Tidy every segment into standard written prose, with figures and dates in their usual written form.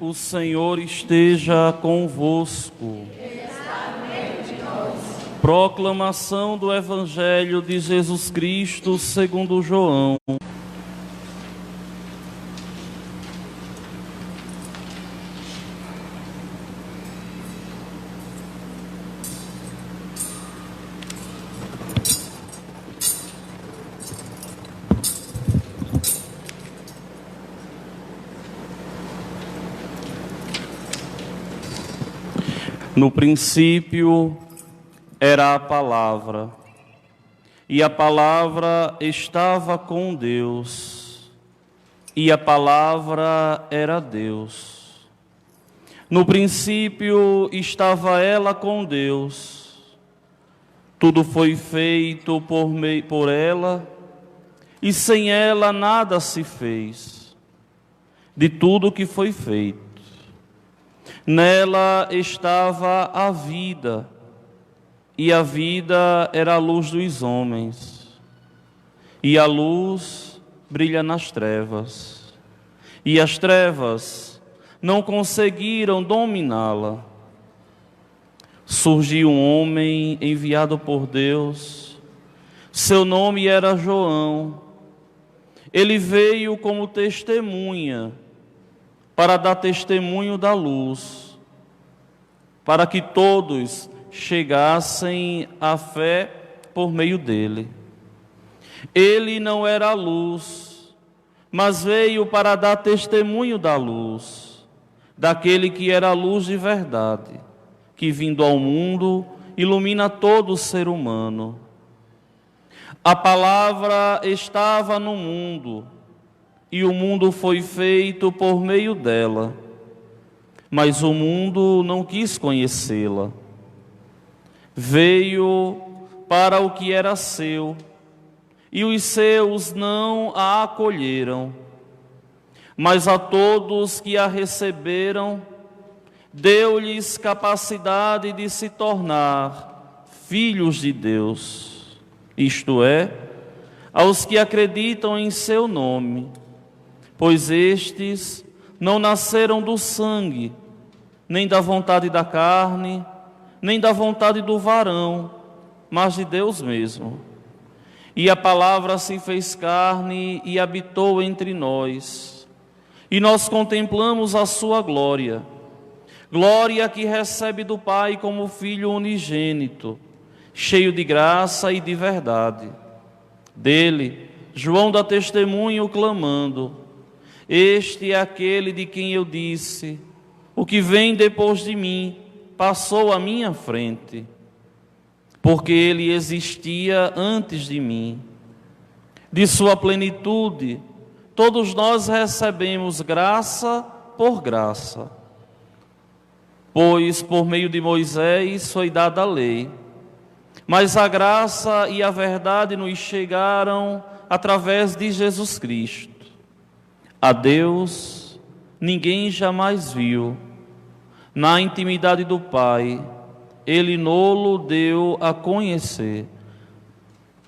O Senhor esteja convosco. Proclamação do Evangelho de Jesus Cristo segundo João. No princípio era a palavra, e a palavra estava com Deus, e a palavra era Deus. No princípio estava ela com Deus. Tudo foi feito por ela, e sem ela nada se fez, de tudo que foi feito. Nela estava a vida, e a vida era a luz dos homens. E a luz brilha nas trevas, e as trevas não conseguiram dominá-la. Surgiu um homem enviado por Deus, seu nome era João. Ele veio como testemunha, para dar testemunho da luz, para que todos chegassem à fé por meio dele. Ele não era a luz, mas veio para dar testemunho da luz, daquele que era a luz de verdade, que vindo ao mundo ilumina todo ser humano. A palavra estava no mundo, e o mundo foi feito por meio dela, mas o mundo não quis conhecê-la. Veio para o que era seu, e os seus não a acolheram. Mas a todos que a receberam, deu-lhes capacidade de se tornar filhos de Deus, isto é, aos que acreditam em seu nome. Pois estes não nasceram do sangue, nem da vontade da carne, nem da vontade do varão, mas de Deus mesmo. E a palavra se fez carne e habitou entre nós, e nós contemplamos a sua glória, glória que recebe do Pai como Filho unigênito, cheio de graça e de verdade. Dele, João dá testemunho clamando: este é aquele de quem eu disse, o que vem depois de mim passou à minha frente, porque ele existia antes de mim. De sua plenitude, todos nós recebemos graça por graça. Pois por meio de Moisés foi dada a lei, mas a graça e a verdade nos chegaram através de Jesus Cristo. A Deus ninguém jamais viu. Na intimidade do Pai, Ele nolo deu a conhecer.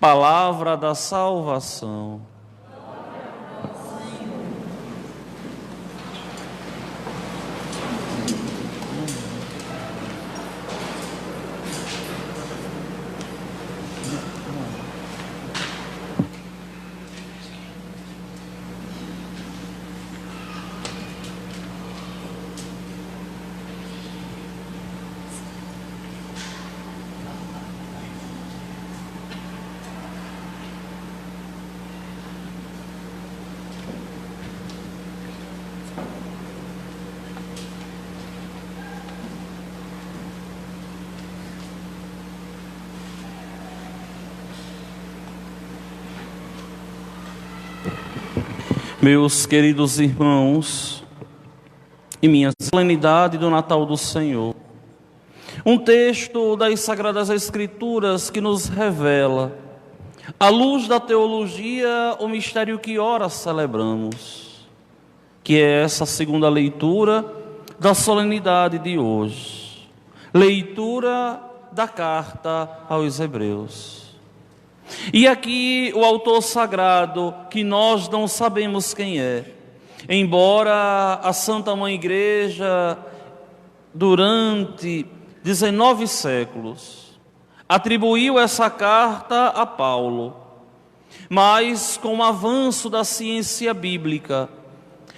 Palavra da salvação. Meus queridos irmãos, e minha solenidade do Natal do Senhor, um texto das Sagradas Escrituras que nos revela, à luz da teologia, o mistério que ora celebramos, que é essa segunda leitura da solenidade de hoje, leitura da carta aos Hebreus. E aqui o autor sagrado, que nós não sabemos quem é, Embora a Santa Mãe Igreja, durante 19 séculos, atribuiu essa carta a Paulo, mas com o avanço da ciência bíblica,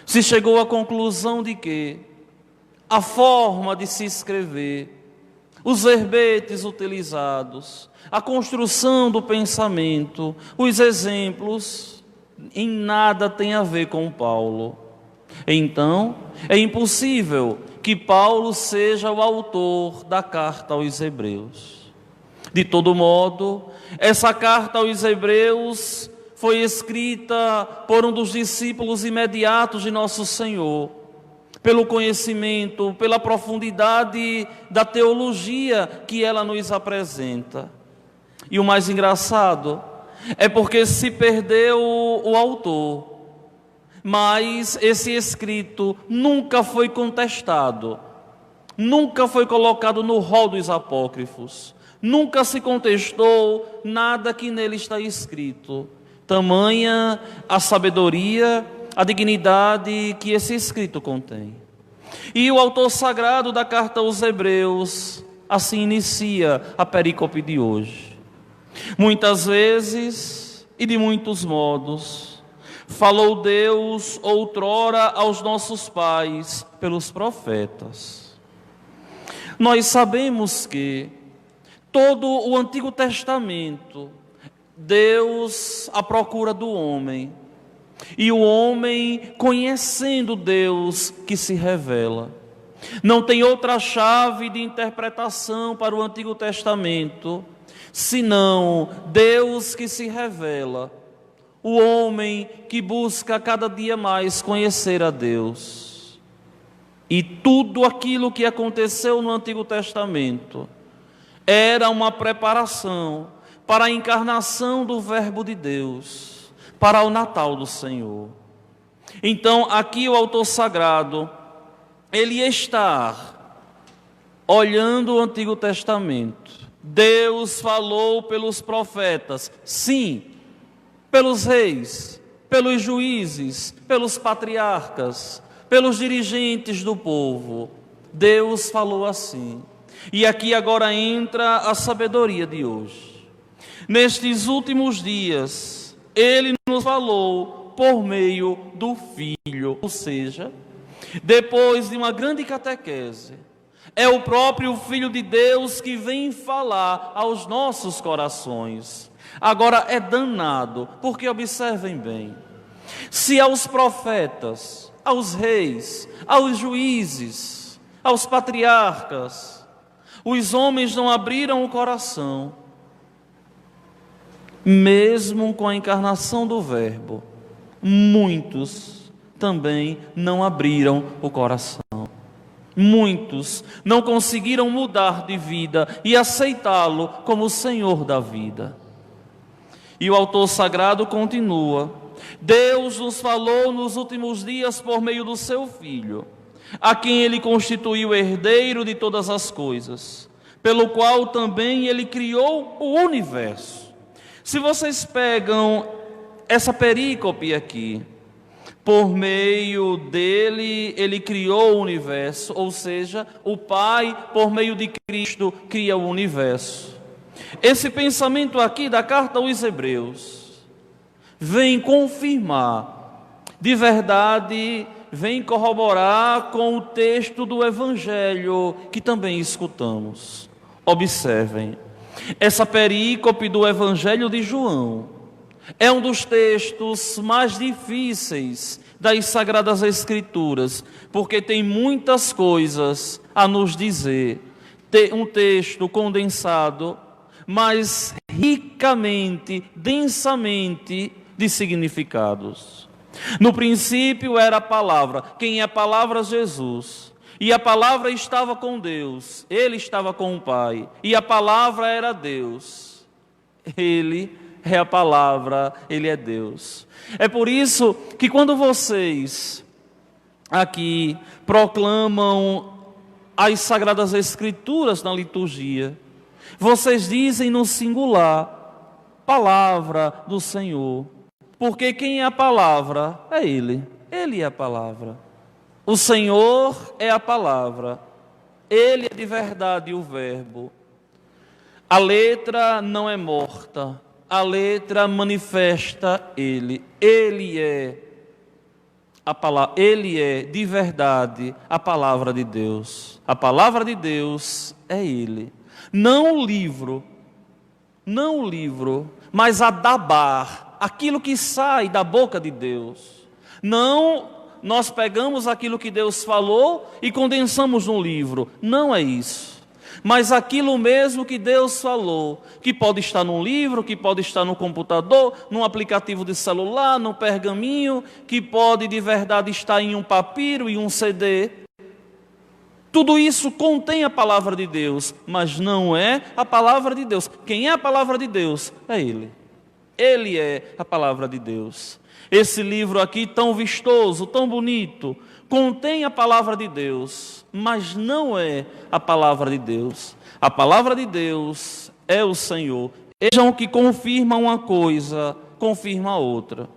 se chegou à conclusão de que a forma de se escrever, os verbetes utilizados, a construção do pensamento, os exemplos, em nada tem a ver com Paulo. Então, é impossível que Paulo seja o autor da carta aos Hebreus. De todo modo, essa carta aos Hebreus foi escrita por um dos discípulos imediatos de Nosso Senhor, pelo conhecimento, pela profundidade da teologia que ela nos apresenta. E o mais engraçado é porque se perdeu o autor, mas esse escrito nunca foi contestado, nunca foi colocado no rol dos apócrifos, nunca se contestou nada que nele está escrito. Tamanha a sabedoria, a dignidade que esse escrito contém. E o autor sagrado da carta aos Hebreus assim inicia a perícope de hoje. Muitas vezes e de muitos modos falou Deus outrora aos nossos pais pelos profetas. Nós sabemos que todo o Antigo Testamento, Deus à procura do homem, e o homem conhecendo Deus que se revela. Não tem outra chave de interpretação para o Antigo Testamento, senão Deus que se revela, o homem que busca cada dia mais conhecer a Deus. E tudo aquilo que aconteceu no Antigo Testamento era uma preparação para a encarnação do Verbo de Deus, para o Natal do Senhor. Então, aqui o autor sagrado, ele está olhando o Antigo Testamento. Deus falou pelos profetas, sim, pelos reis, pelos juízes, pelos patriarcas, pelos dirigentes do povo. Deus falou assim. E aqui agora entra a sabedoria de hoje. Nestes últimos dias, Ele nos falou por meio do Filho, ou seja, depois de uma grande catequese, é o próprio Filho de Deus que vem falar aos nossos corações. Agora é danado, porque observem bem, se aos profetas, aos reis, aos juízes, aos patriarcas, os homens não abriram o coração, mesmo com a encarnação do Verbo, muitos também não abriram o coração. Muitos não conseguiram mudar de vida e aceitá-lo como o Senhor da vida. E o autor sagrado continua: Deus nos falou nos últimos dias por meio do seu Filho, a quem Ele constituiu herdeiro de todas as coisas, pelo qual também Ele criou o universo. Se vocês pegam essa perícope aqui, por meio dele, Ele criou o universo, ou seja, o Pai, por meio de Cristo, cria o universo. Esse pensamento aqui da carta aos Hebreus vem confirmar, de verdade, vem corroborar com o texto do Evangelho que também escutamos. Observem, essa perícope do Evangelho de João é um dos textos mais difíceis das Sagradas Escrituras, porque tem muitas coisas a nos dizer. Um texto condensado, mas ricamente, densamente de significados. No princípio era a palavra. Quem é a palavra? Jesus. E a palavra estava com Deus, Ele estava com o Pai, e a palavra era Deus. Ele é a palavra, Ele é Deus. É por isso que quando vocês aqui proclamam as Sagradas Escrituras na liturgia, vocês dizem no singular, palavra do Senhor. Porque quem é a palavra? É Ele. Ele é a palavra. O Senhor é a palavra. Ele é de verdade o Verbo. A letra não é morta. A letra manifesta Ele. Ele é a palavra. Ele é de verdade a palavra de Deus. A palavra de Deus é Ele. Não o livro, mas a dabar, aquilo que sai da boca de Deus. Não, nós pegamos aquilo que Deus falou e condensamos num livro. Não é isso. Mas aquilo mesmo que Deus falou, que pode estar num livro, que pode estar no computador, num aplicativo de celular, num pergaminho, que pode de verdade estar em um papiro e um CD. Tudo isso contém a palavra de Deus, mas não é a palavra de Deus. Quem é a palavra de Deus? É Ele. Ele é a palavra de Deus. Esse livro aqui, tão vistoso, tão bonito, contém a palavra de Deus, mas não é a palavra de Deus. A palavra de Deus é o Senhor. Vejam que confirma uma coisa, confirma outra.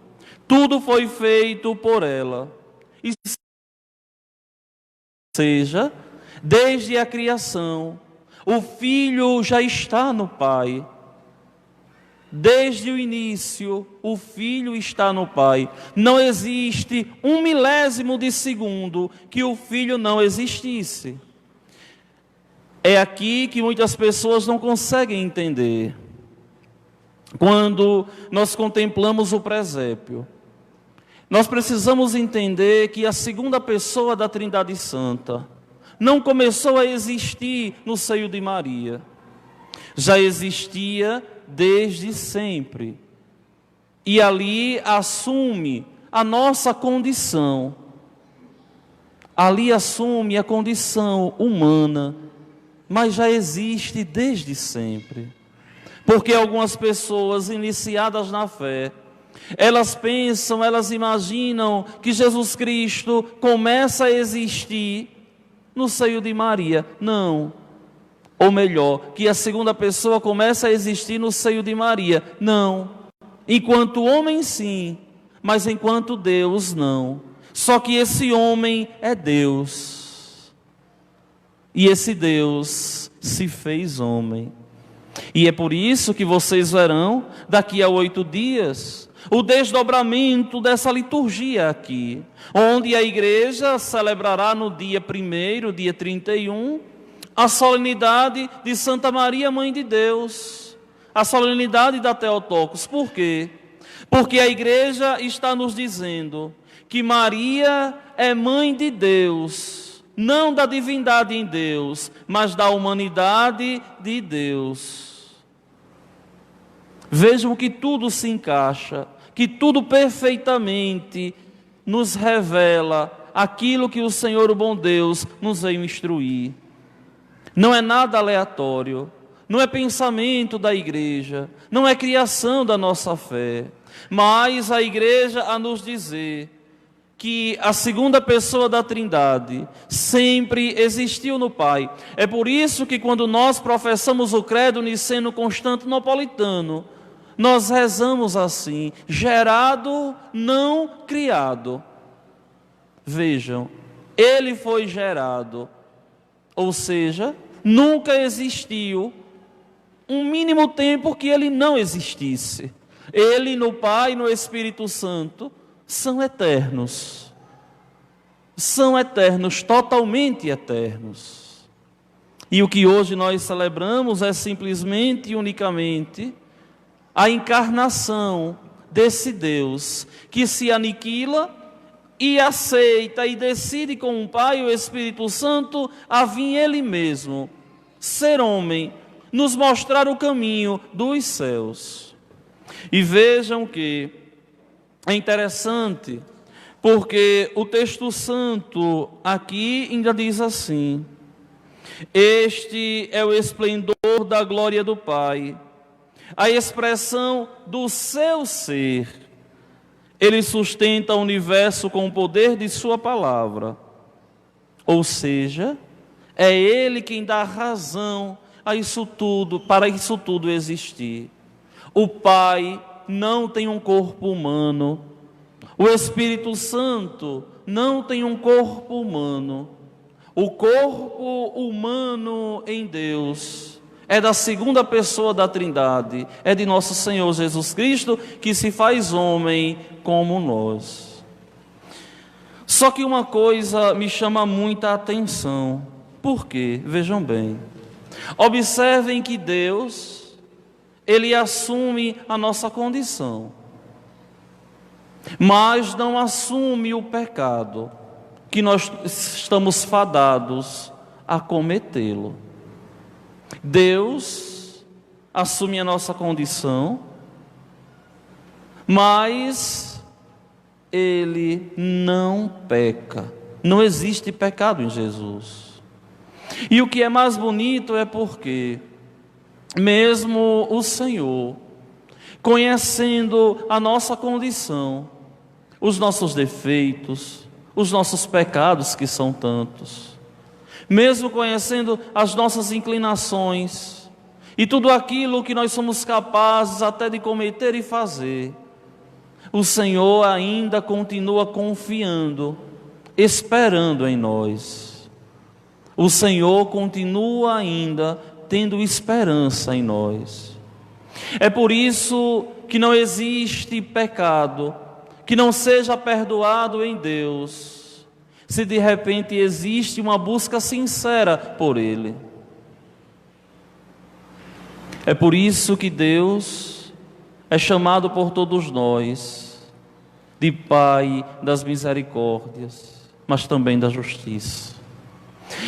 Tudo foi feito por ela. E seja, desde a criação, o Filho já está no Pai. Desde o início, o Filho está no Pai. Não existe um milésimo de segundo que o Filho não existisse. É aqui que muitas pessoas não conseguem entender. Quando nós contemplamos o presépio, nós precisamos entender que a segunda pessoa da Trindade Santa não começou a existir no seio de Maria. Já existia desde sempre. E ali assume a nossa condição. Ali assume a condição humana, mas já existe desde sempre. Porque algumas pessoas iniciadas na fé, elas pensam, elas imaginam que Jesus Cristo começa a existir no seio de Maria. Não. Ou melhor, que a segunda pessoa começa a existir no seio de Maria. Não. Enquanto homem, sim, mas enquanto Deus, não. Só que esse homem é Deus. E esse Deus se fez homem. E é por isso que vocês verão, daqui a 8 dias, o desdobramento dessa liturgia aqui, onde a igreja celebrará no dia 1º, dia 31, a solenidade de Santa Maria, Mãe de Deus, a solenidade da Theotokos. Por quê? Porque a igreja está nos dizendo que Maria é Mãe de Deus, não da divindade em Deus, mas da humanidade de Deus. Vejam que tudo se encaixa, que tudo perfeitamente nos revela aquilo que o Senhor, o bom Deus, nos veio instruir. Não é nada aleatório, não é pensamento da igreja, não é criação da nossa fé, mas a igreja a nos dizer que a segunda pessoa da Trindade sempre existiu no Pai. É por isso que quando nós professamos o credo niceno-constantinopolitano, nós rezamos assim: gerado, não criado. Vejam, ele foi gerado, ou seja, nunca existiu um mínimo tempo que ele não existisse. Ele, no Pai e no Espírito Santo, são eternos. São eternos, totalmente eternos. E o que hoje nós celebramos é simplesmente e unicamente a encarnação desse Deus que se aniquila e aceita e decide com o Pai e o Espírito Santo a vir Ele mesmo, ser homem, nos mostrar o caminho dos céus. E vejam que é interessante, porque o texto santo aqui ainda diz assim: este é o esplendor da glória do Pai, a expressão do seu ser. Ele sustenta o universo com o poder de sua palavra. Ou seja, é Ele quem dá razão a isso tudo, para isso tudo existir. O Pai não tem um corpo humano. O Espírito Santo não tem um corpo humano. O corpo humano em Deus é da segunda pessoa da Trindade, é de nosso Senhor Jesus Cristo, que se faz homem como nós. Só que uma coisa me chama muita atenção. Por quê? Vejam bem. Observem que Deus, Ele assume a nossa condição, mas não assume o pecado que nós estamos fadados a cometê-lo. Deus assume a nossa condição, mas Ele não peca. Não existe pecado em Jesus. E o que é mais bonito é porque, mesmo o Senhor, conhecendo a nossa condição, os nossos defeitos, os nossos pecados, que são tantos, mesmo conhecendo as nossas inclinações e tudo aquilo que nós somos capazes até de cometer e fazer, o Senhor ainda continua confiando, esperando em nós. O Senhor continua ainda tendo esperança em nós. É por isso que não existe pecado que não seja perdoado em Deus, se de repente existe uma busca sincera por Ele. É por isso que Deus é chamado por todos nós de Pai das misericórdias, mas também da justiça.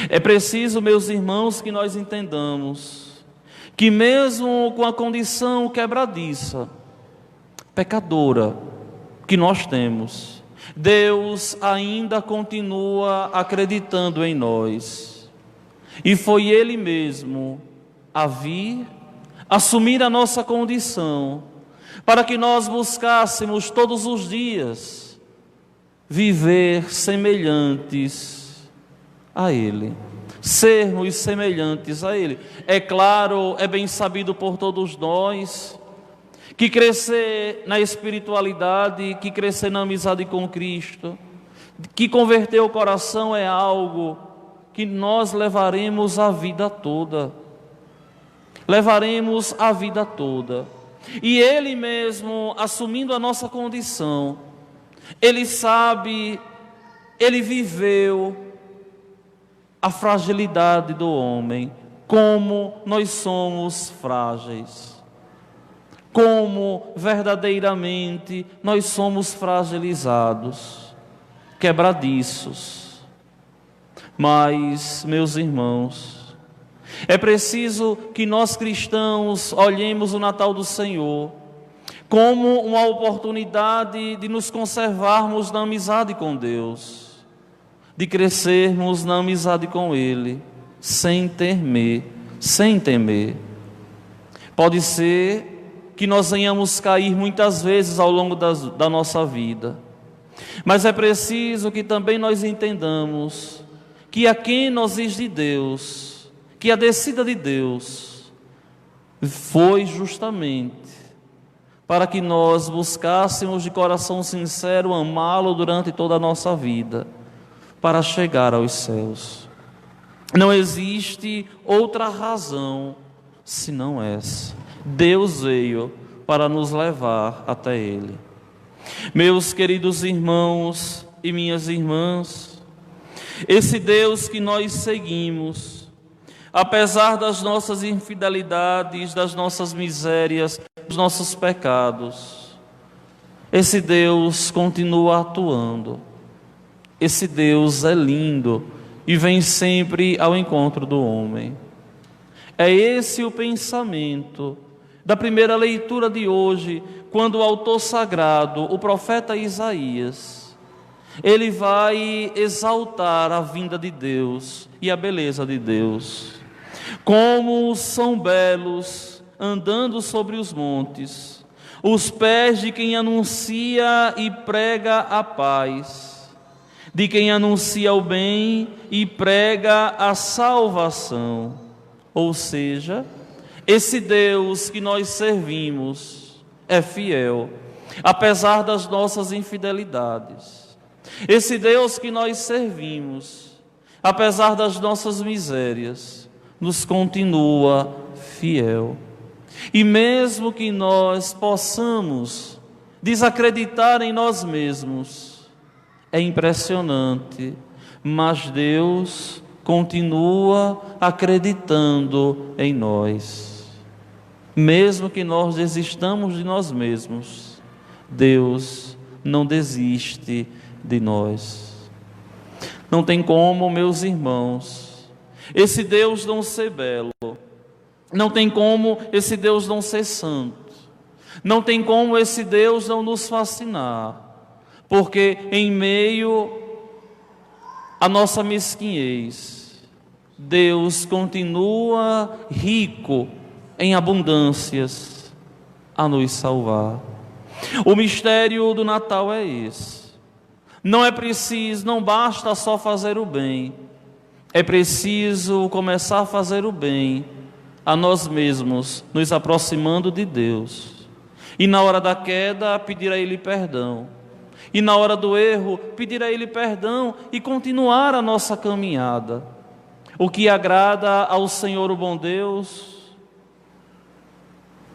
É preciso, meus irmãos, que nós entendamos que mesmo com a condição quebradiça, pecadora, que nós temos, Deus ainda continua acreditando em nós. E foi Ele mesmo a vir, assumir a nossa condição, para que nós buscássemos todos os dias viver semelhantes a Ele, sermos semelhantes a Ele. É claro, é bem sabido por todos nós, que crescer na espiritualidade, que crescer na amizade com Cristo, que converter o coração é algo que nós levaremos a vida toda. Levaremos a vida toda. E Ele mesmo, assumindo a nossa condição, Ele sabe, Ele viveu a fragilidade do homem, como nós somos frágeis. Como verdadeiramente nós somos fragilizados, quebradiços. Mas, meus irmãos, é preciso que nós cristãos olhemos o Natal do Senhor como uma oportunidade de nos conservarmos na amizade com Deus, de crescermos na amizade com Ele, sem temer. Pode ser que nós venhamos cair muitas vezes ao longo da nossa vida, mas é preciso que também nós entendamos que a quênosis de Deus, que a descida de Deus, foi justamente para que nós buscássemos de coração sincero amá-lo durante toda a nossa vida, para chegar aos céus. Não existe outra razão senão essa. Deus veio para nos levar até Ele. Meus queridos irmãos e minhas irmãs, esse Deus que nós seguimos, apesar das nossas infidelidades, das nossas misérias, dos nossos pecados, esse Deus continua atuando. Esse Deus é lindo e vem sempre ao encontro do homem. É esse o pensamento da primeira leitura de hoje, quando o autor sagrado, o profeta Isaías, ele vai exaltar a vinda de Deus e a beleza de Deus. Como são belos, andando sobre os montes, os pés de quem anuncia e prega a paz, de quem anuncia o bem e prega a salvação. Ou seja, esse Deus que nós servimos é fiel apesar das nossas infidelidades. Esse Deus que nós servimos, apesar das nossas misérias, nos continua fiel. E mesmo que nós possamos desacreditar em nós mesmos, é impressionante, mas Deus continua acreditando em nós. Mesmo que nós desistamos de nós mesmos, Deus não desiste de nós. Não tem como, meus irmãos, esse Deus não ser belo. Não tem como esse Deus não ser santo. Não tem como esse Deus não nos fascinar. Porque em meio à nossa mesquinhez, Deus continua rico em abundâncias a nos salvar. O mistério do Natal é esse. Não é preciso, não basta só fazer o bem. É preciso começar a fazer o bem a nós mesmos, nos aproximando de Deus. E na hora da queda, pedir a Ele perdão. E na hora do erro, pedir a Ele perdão e continuar a nossa caminhada. O que agrada ao Senhor, o bom Deus,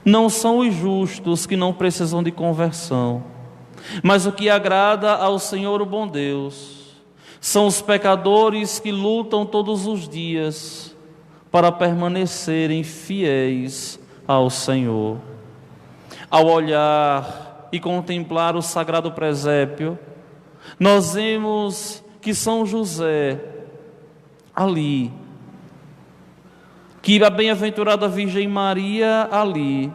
não são os justos que não precisam de conversão, mas o que agrada ao Senhor, o bom Deus, são os pecadores que lutam todos os dias para permanecerem fiéis ao Senhor. Ao olhar e contemplar o sagrado presépio, nós vemos que São José, ali, que a bem-aventurada Virgem Maria, ali,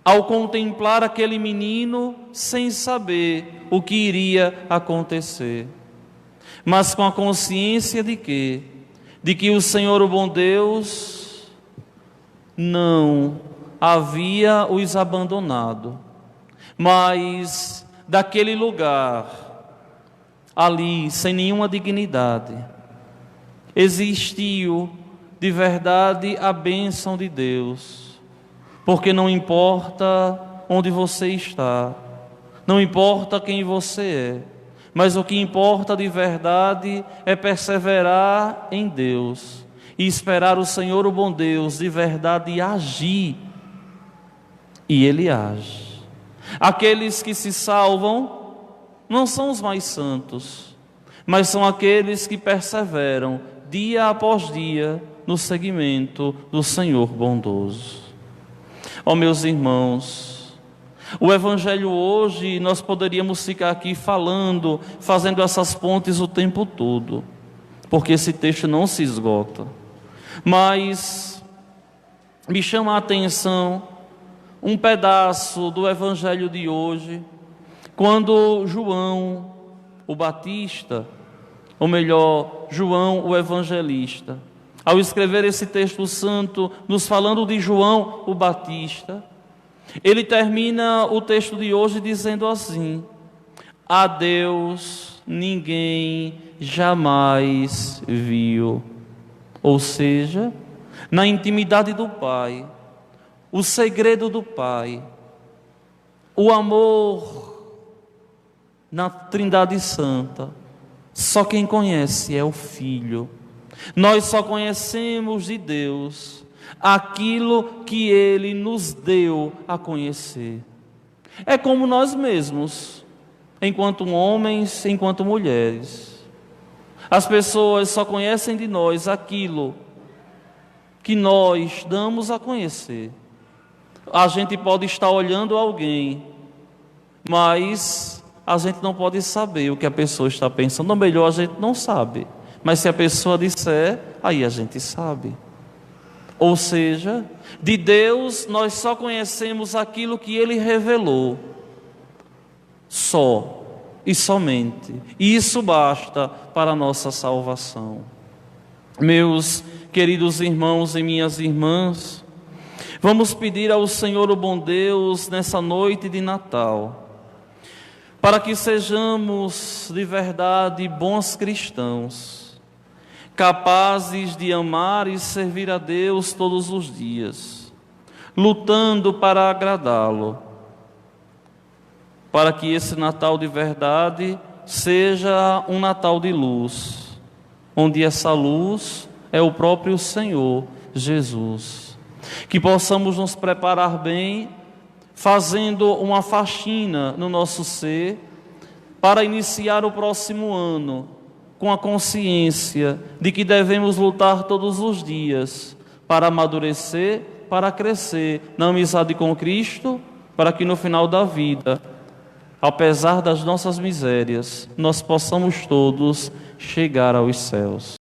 ao contemplar aquele menino sem saber o que iria acontecer, mas com a consciência de quê? De que o Senhor, o bom Deus, não havia os abandonado, mas daquele lugar, ali, sem nenhuma dignidade, existiu de verdade a bênção de Deus, porque não importa onde você está, não importa quem você é, mas o que importa de verdade é perseverar em Deus e esperar o Senhor, o bom Deus, de verdade agir. E Ele age. Aqueles que se salvam não são os mais santos, mas são aqueles que perseveram dia após dia no seguimento do Senhor bondoso. Ó meus irmãos, o Evangelho hoje, nós poderíamos ficar aqui falando, fazendo essas pontes o tempo todo, porque esse texto não se esgota. Mas me chama a atenção um pedaço do Evangelho de hoje, quando João, o Batista, ou melhor, João, o Evangelista, ao escrever esse texto santo, nos falando de João, o Batista, ele termina o texto de hoje dizendo assim: a Deus ninguém jamais viu. Ou seja, na intimidade do Pai, o segredo do Pai, o amor na Trindade Santa, só quem conhece é o Filho. Nós só conhecemos de Deus aquilo que Ele nos deu a conhecer. É como nós mesmos, enquanto homens, enquanto mulheres. As pessoas só conhecem de nós aquilo que nós damos a conhecer. A gente pode estar olhando alguém, mas a gente não pode saber o que a pessoa está pensando. Ou melhor, a gente não sabe. Mas se a pessoa disser, aí a gente sabe. Ou seja, de Deus nós só conhecemos aquilo que Ele revelou. Só e somente. E isso basta para a nossa salvação. Meus queridos irmãos e minhas irmãs, vamos pedir ao Senhor, o bom Deus, nessa noite de Natal, para que sejamos de verdade bons cristãos, capazes de amar e servir a Deus todos os dias, lutando para agradá-lo. para que esse Natal de verdade seja um Natal de luz, onde essa luz é o próprio Senhor Jesus. Que possamos nos preparar bem, fazendo uma faxina no nosso ser, para iniciar o próximo ano com a consciência de que devemos lutar todos os dias para amadurecer, para crescer na amizade com Cristo, para que no final da vida, apesar das nossas misérias, nós possamos todos chegar aos céus.